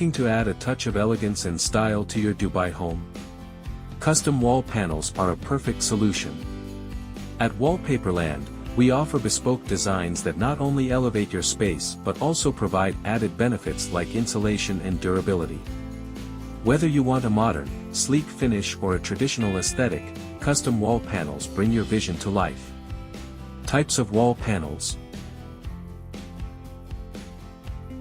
Looking to add a touch of elegance and style to your Dubai home? Custom wall panels are a perfect solution. At WallpaperLand, we offer bespoke designs that not only elevate your space but also provide added benefits like insulation and durability. Whether you want a modern, sleek finish or a traditional aesthetic, custom wall panels bring your vision to life. Types of wall panels.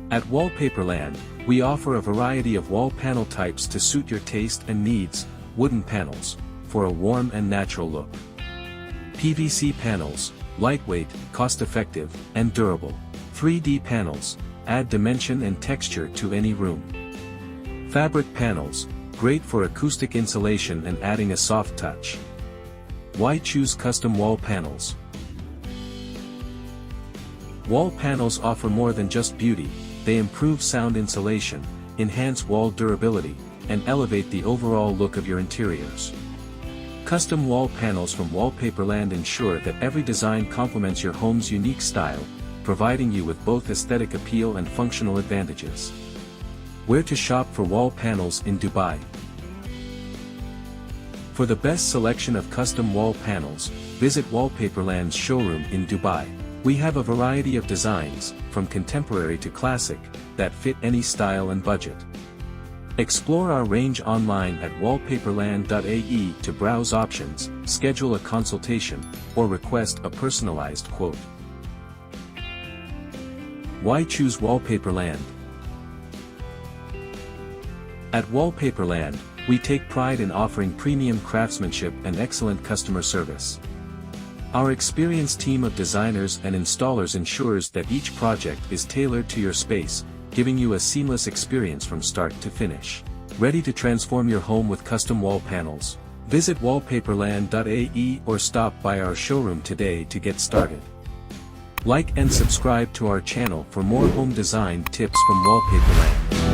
At WallpaperLand, we offer a variety of wall panel types to suit your taste and needs. Wooden panels, for a warm and natural look. PVC panels, lightweight, cost-effective, and durable. 3D panels, add dimension and texture to any room. Fabric panels, great for acoustic insulation and adding a soft touch. Why choose custom wall panels? Wall panels offer more than just beauty, they improve sound insulation, enhance wall durability, and elevate the overall look of your interiors. Custom wall panels from WallpaperLand ensure that every design complements your home's unique style, providing you with both aesthetic appeal and functional advantages. Where to shop for wall panels in Dubai? For the best selection of custom wall panels, visit WallpaperLand's showroom in Dubai. We have a variety of designs, from contemporary to classic, that fit any style and budget. Explore our range online at WallpaperLand.ae to browse options, schedule a consultation, or request a personalized quote. Why choose WallpaperLand? At WallpaperLand, we take pride in offering premium craftsmanship and excellent customer service. Our experienced team of designers and installers ensures that each project is tailored to your space, giving you a seamless experience from start to finish. Ready to transform your home with custom wall panels? Visit WallpaperLand.ae or stop by our showroom today to get started. Like and subscribe to our channel for more home design tips from WallpaperLand.